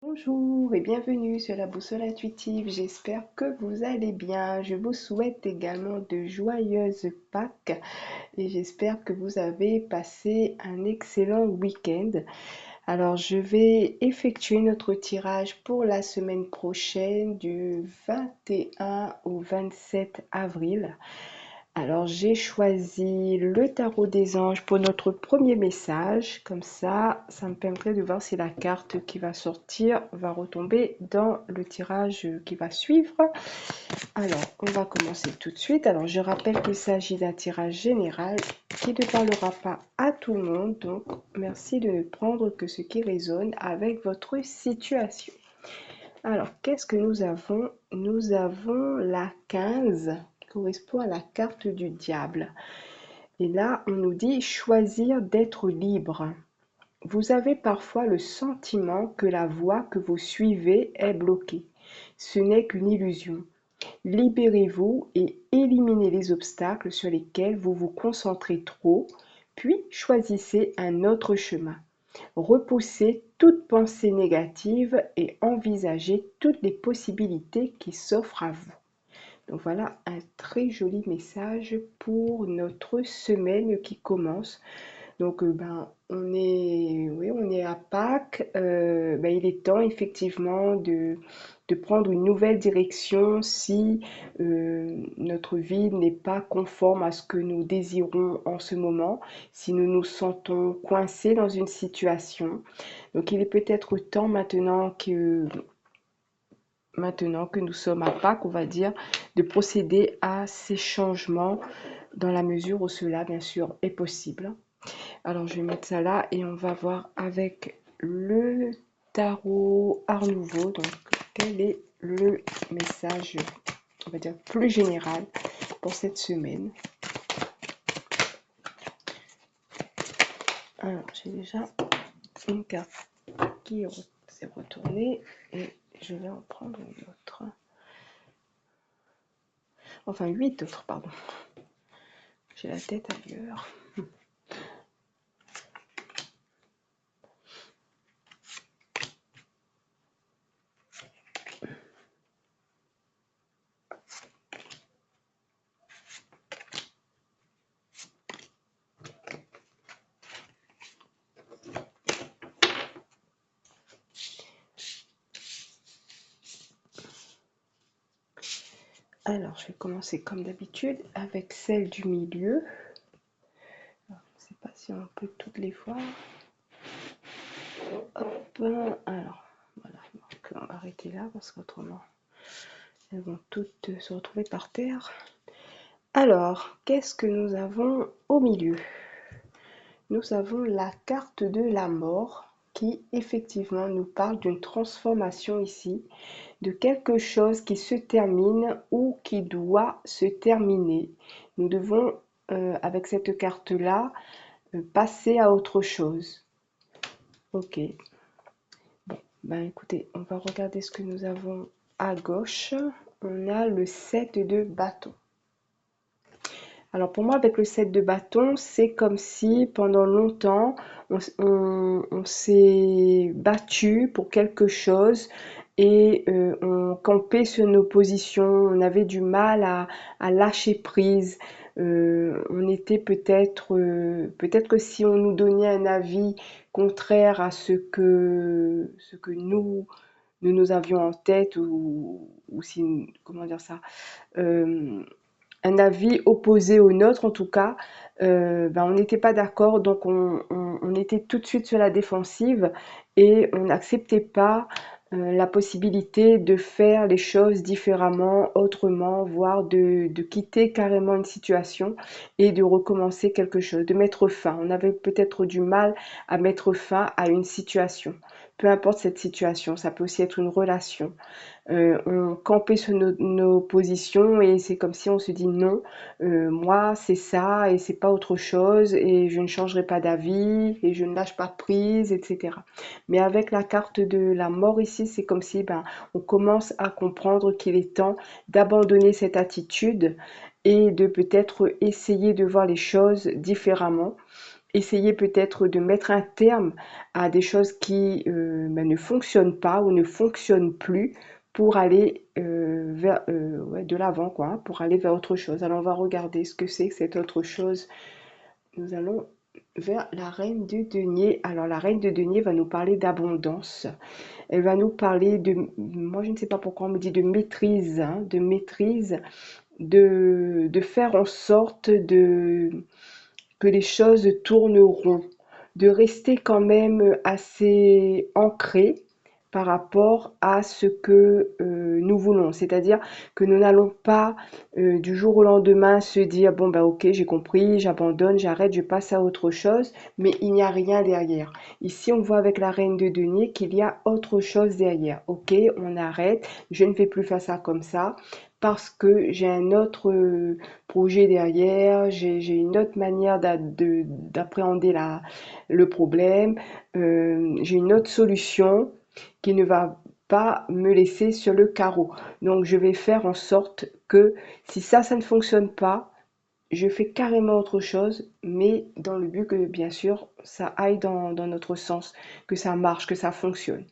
Bonjour et bienvenue sur la boussole intuitive. J'espère que vous allez bien. Je vous souhaite également de joyeuses Pâques et j'espère que vous avez passé un excellent week-end. Alors, je vais effectuer notre tirage pour la semaine prochaine du 21 au 27 avril. Alors, j'ai choisi le tarot des anges pour notre premier message. Comme ça me permettrait de voir si la carte qui va sortir va retomber dans le tirage qui va suivre. Alors, on va commencer tout de suite. Alors, je rappelle qu'il s'agit d'un tirage général qui ne parlera pas à tout le monde. Donc, merci de ne prendre que ce qui résonne avec votre situation. Alors, qu'est-ce que nous avons? Nous avons la 15 qui correspond à la carte du diable. Et là, on nous dit choisir d'être libre. Vous avez parfois le sentiment que la voie que vous suivez est bloquée. Ce n'est qu'une illusion. Libérez-vous et éliminez les obstacles sur lesquels vous vous concentrez trop, puis choisissez un autre chemin. Repoussez toute pensée négative et envisagez toutes les possibilités qui s'offrent à vous. Donc voilà un très joli message pour notre semaine qui commence. Donc on est à Pâques. Il est temps effectivement de prendre une nouvelle direction si notre vie n'est pas conforme à ce que nous désirons en ce moment, si nous nous sentons coincés dans une situation. Donc il est peut-être temps maintenant que nous sommes à Pâques, on va dire, de procéder à ces changements dans la mesure où cela, bien sûr, est possible. Alors, je vais mettre ça là et on va voir avec le tarot Art Nouveau. Donc, quel est le message, on va dire, plus général pour cette semaine? Alors, j'ai déjà une carte qui s'est retournée et je vais en prendre une autre. Enfin, 8 autres, pardon. J'ai la tête ailleurs. Alors, je vais commencer comme d'habitude avec celle du milieu. Alors, je ne sais pas si on peut toutes les voir. Hop, alors, voilà, donc on va arrêter là parce qu'autrement, elles vont toutes se retrouver par terre. Alors, qu'est-ce que nous avons au milieu? Nous avons la carte de la mort qui effectivement nous parle d'une transformation ici, de quelque chose qui se termine ou qui doit se terminer. Nous devons, avec cette carte-là, passer à autre chose. Ok. Bon, ben écoutez, on va regarder ce que nous avons à gauche. On a le 7 de bâton. Alors pour moi, avec le 7 de bâton, c'est comme si pendant longtemps, on s'est battu pour quelque chose et on campait sur nos positions, on avait du mal à lâcher prise. On était peut-être que si on nous donnait un avis contraire à ce que nous avions en tête ou si, comment dire ça, euh, un avis opposé au nôtre en tout cas, on n'était pas d'accord, donc on était tout de suite sur la défensive et on n'acceptait pas la possibilité de faire les choses différemment, autrement, voire de quitter carrément une situation et de recommencer quelque chose, de mettre fin. On avait peut-être du mal à mettre fin à une situation. Peu importe cette situation, ça peut aussi être une relation, on campait sur nos positions et c'est comme si on se dit non, moi c'est ça et c'est pas autre chose et je ne changerai pas d'avis et je ne lâche pas prise, etc. Mais avec la carte de la mort ici, c'est comme si on commence à comprendre qu'il est temps d'abandonner cette attitude et de peut-être essayer de voir les choses différemment. essayer peut-être de mettre un terme à des choses qui ne fonctionnent pas ou ne fonctionnent plus pour aller vers ouais, de l'avant, quoi, hein, pour aller vers autre chose. Alors on va regarder ce que c'est que cette autre chose. Nous allons vers la reine de denier. Alors la reine de denier va nous parler d'abondance. Elle va nous parler de, moi je ne sais pas pourquoi on me dit de maîtrise, hein, de maîtrise, de faire en sorte que les choses tourneront, de rester quand même assez ancré par rapport à ce que nous voulons. C'est-à-dire que nous n'allons pas du jour au lendemain se dire bon ben ok j'ai compris, j'abandonne, j'arrête, je passe à autre chose, mais il n'y a rien derrière. Ici on voit avec la reine de denier qu'il y a autre chose derrière. Ok, on arrête, je ne vais plus faire ça comme ça parce que j'ai un autre projet derrière, j'ai une autre manière d'appréhender le problème, j'ai une autre solution qui ne va pas me laisser sur le carreau. Donc je vais faire en sorte que si ça ne fonctionne pas, je fais carrément autre chose, mais dans le but que bien sûr ça aille dans notre sens, que ça marche, que ça fonctionne.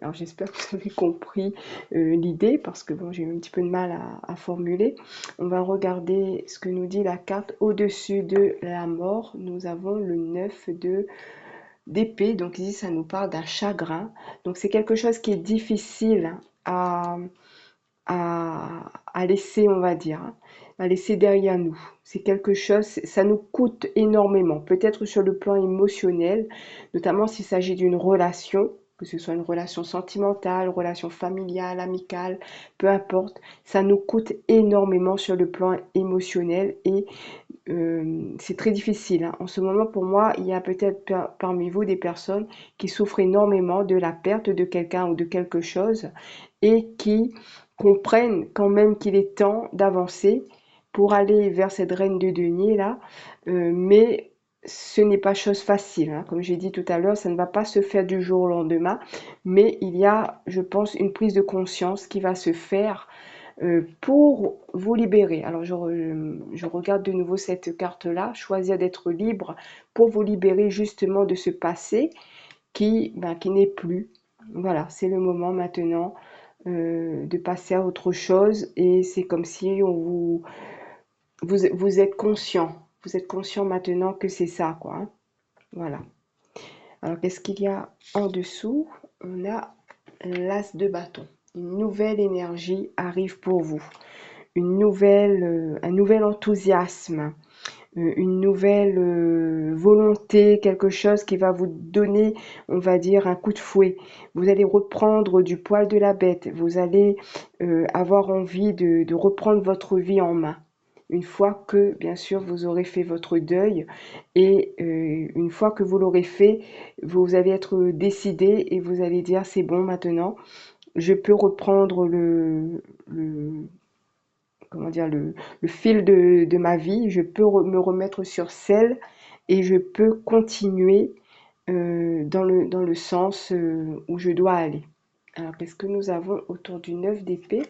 Alors j'espère que vous avez compris l'idée parce que bon, j'ai eu un petit peu de mal à formuler. On va regarder ce que nous dit la carte au-dessus de la mort. Nous avons le 9 d'épée. Donc ici, ça nous parle d'un chagrin. Donc c'est quelque chose qui est difficile à laisser, on va dire, hein, à laisser derrière nous. C'est quelque chose, ça nous coûte énormément, peut-être sur le plan émotionnel, notamment s'il s'agit d'une relation, que ce soit une relation sentimentale, relation familiale, amicale, peu importe, ça nous coûte énormément sur le plan émotionnel et c'est très difficile, hein. En ce moment, pour moi, il y a peut-être parmi vous des personnes qui souffrent énormément de la perte de quelqu'un ou de quelque chose et qui comprennent quand même qu'il est temps d'avancer pour aller vers cette reine de denier là, mais ce n'est pas chose facile, hein. Comme j'ai dit tout à l'heure, ça ne va pas se faire du jour au lendemain, mais il y a, je pense, une prise de conscience qui va se faire pour vous libérer. Alors je regarde de nouveau cette carte-là, choisir d'être libre pour vous libérer justement de ce passé qui n'est plus. Voilà, c'est le moment maintenant de passer à autre chose et c'est comme si vous êtes conscient. Vous êtes conscient maintenant que c'est ça, quoi, hein. Voilà. Alors qu'est-ce qu'il y a en dessous? On a l'as de bâton. Une nouvelle énergie arrive pour vous. Un nouvel enthousiasme, une nouvelle volonté, quelque chose qui va vous donner, on va dire, un coup de fouet. Vous allez reprendre du poil de la bête, vous allez avoir envie de reprendre votre vie en main. Une fois que, bien sûr, vous aurez fait votre deuil et une fois que vous l'aurez fait, vous allez être décidé et vous allez dire c'est bon maintenant, je peux reprendre comment dire, le fil de ma vie, je peux me remettre sur selle et je peux continuer dans le sens où je dois aller. Alors, qu'est-ce que nous avons autour du 9 d'épée?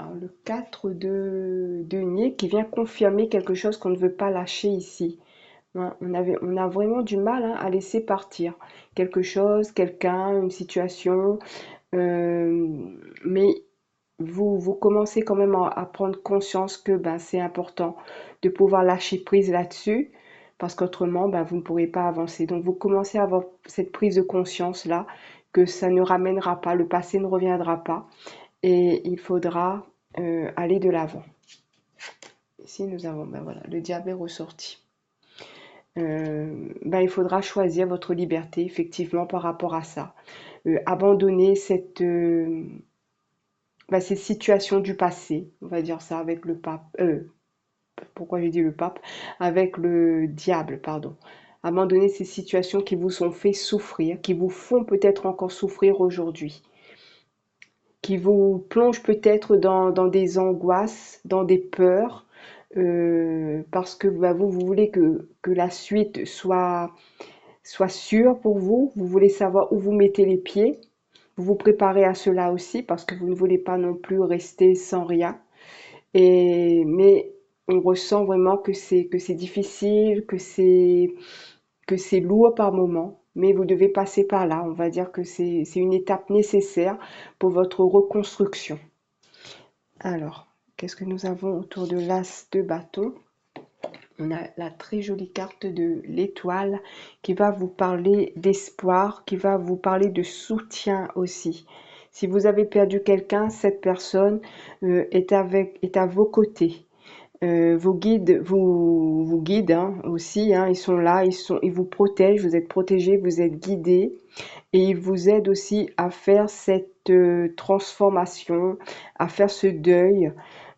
Alors, le 4 de denier qui vient confirmer quelque chose qu'on ne veut pas lâcher ici. Ouais, on a vraiment du mal, hein, à laisser partir quelque chose, quelqu'un, une situation, euh, mais vous commencez quand même à prendre conscience que ben, c'est important de pouvoir lâcher prise là-dessus, parce qu'autrement, ben, vous ne pourrez pas avancer. Donc, vous commencez à avoir cette prise de conscience-là, que ça ne ramènera pas, le passé ne reviendra pas, et il faudra aller de l'avant. Ici, nous avons, ben voilà, le diable est ressorti. Ben, il faudra choisir votre liberté, effectivement, par rapport à ça. Abandonner ces situations du passé, on va dire ça, avec le pape. Pourquoi j'ai dit le pape? Avec le diable, pardon. Abandonner ces situations qui vous ont fait souffrir, qui vous font peut-être encore souffrir aujourd'hui, qui vous plongent peut-être dans des angoisses, dans des peurs, parce que bah, vous voulez que la suite soit sûre pour vous, vous voulez savoir où vous mettez les pieds, vous vous préparez à cela aussi parce que vous ne voulez pas non plus rester sans rien. Mais on ressent vraiment que c'est difficile, que c'est lourd par moment, mais vous devez passer par là. On va dire que c'est une étape nécessaire pour votre reconstruction. Alors, qu'est-ce que nous avons autour de l'as de bâton? On a la très jolie carte de l'étoile qui va vous parler d'espoir, qui va vous parler de soutien aussi. Si vous avez perdu quelqu'un, cette personne est à vos côtés. Vos guides vous guident hein, aussi, hein, ils sont là, ils vous protègent, vous êtes protégés, vous êtes guidés et ils vous aident aussi à faire cette transformation, à faire ce deuil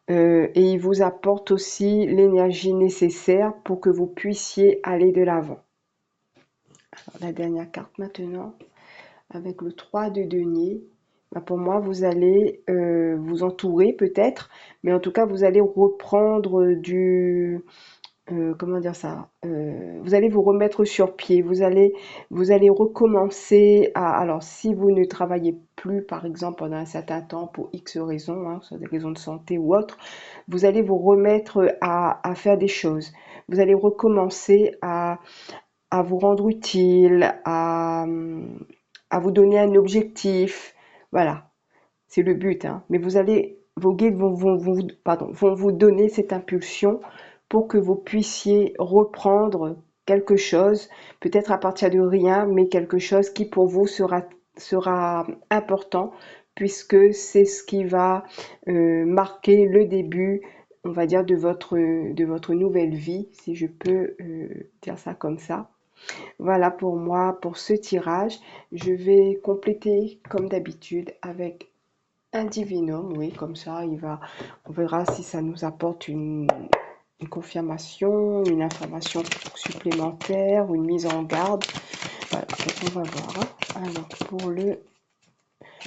et ils vous apportent aussi l'énergie nécessaire pour que vous puissiez aller de l'avant. La dernière carte maintenant, avec le 3 de denier. Pour moi, vous allez vous entourer peut-être, mais en tout cas, vous allez reprendre comment dire ça, vous allez vous remettre sur pied, vous allez recommencer alors si vous ne travaillez plus, par exemple, pendant un certain temps pour X raisons, hein, soit des raisons de santé ou autre, vous allez vous remettre à faire des choses. Vous allez recommencer à vous rendre utile, à vous donner un objectif. Voilà, c'est le but. Hein. Mais vos guides vont vous donner cette impulsion pour que vous puissiez reprendre quelque chose, peut-être à partir de rien, mais quelque chose qui pour vous sera important, puisque c'est ce qui va marquer le début, on va dire, de votre nouvelle vie, si je peux dire ça comme ça. Voilà pour moi, pour ce tirage. Je vais compléter comme d'habitude avec un divinum, oui, comme ça, on verra si ça nous apporte une confirmation, une information supplémentaire ou une mise en garde. Voilà, on va voir. Hein. Alors,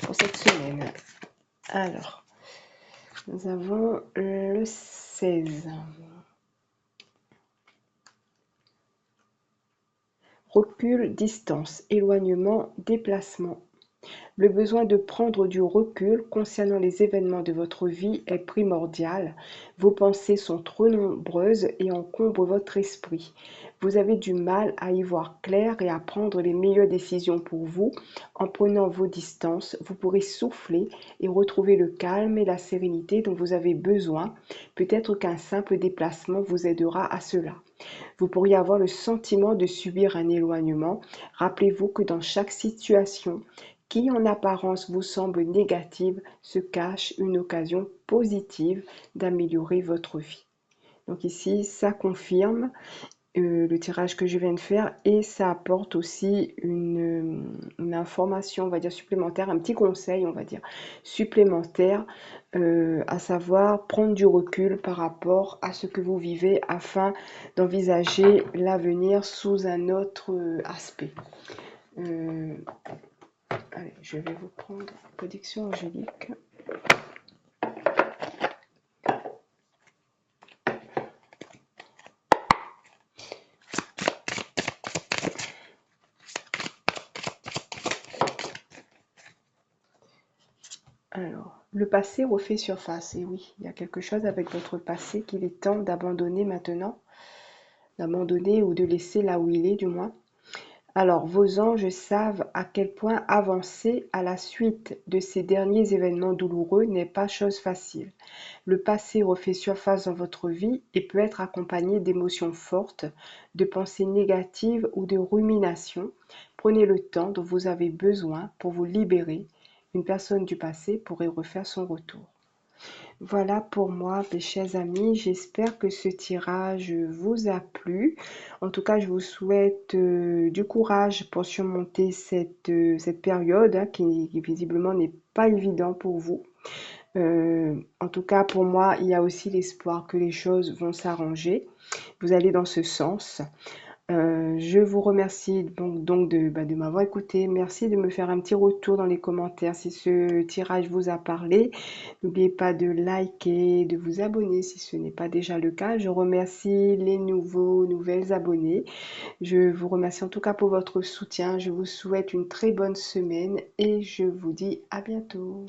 pour cette semaine. Alors, nous avons le 16. Recul, distance, éloignement, déplacement. Le besoin de prendre du recul concernant les événements de votre vie est primordial. Vos pensées sont trop nombreuses et encombrent votre esprit. Vous avez du mal à y voir clair et à prendre les meilleures décisions pour vous. En prenant vos distances, vous pourrez souffler et retrouver le calme et la sérénité dont vous avez besoin. Peut-être qu'un simple déplacement vous aidera à cela. Vous pourriez avoir le sentiment de subir un éloignement. Rappelez-vous que dans chaque situation qui en apparence vous semble négative se cache une occasion positive d'améliorer votre vie. Donc ici, ça confirme le tirage que je viens de faire et ça apporte aussi une information, on va dire, supplémentaire, un petit conseil, on va dire, supplémentaire, à savoir prendre du recul par rapport à ce que vous vivez afin d'envisager l'avenir sous un autre aspect. Allez, je vais vous prendre prédiction angélique. Alors, le passé refait surface. Et oui, il y a quelque chose avec votre passé qu'il est temps d'abandonner maintenant, d'abandonner ou de laisser là où il est du moins. Alors, vos anges savent à quel point avancer à la suite de ces derniers événements douloureux n'est pas chose facile. Le passé refait surface dans votre vie et peut être accompagné d'émotions fortes, de pensées négatives ou de ruminations. Prenez le temps dont vous avez besoin pour vous libérer. Une personne du passé pourrait refaire son retour. Voilà pour moi, mes chers amis. J'espère que ce tirage vous a plu. En tout cas, je vous souhaite du courage pour surmonter cette période hein, qui visiblement n'est pas évident pour vous. En tout cas, pour moi, il y a aussi l'espoir que les choses vont s'arranger. Vous allez dans ce sens. Je vous remercie donc de m'avoir écouté. Merci de me faire un petit retour dans les commentaires si ce tirage vous a parlé. N'oubliez pas de liker, de vous abonner si ce n'est pas déjà le cas. Je remercie les nouvelles abonnés. Je vous remercie en tout cas pour votre soutien. Je vous souhaite une très bonne semaine et je vous dis à bientôt.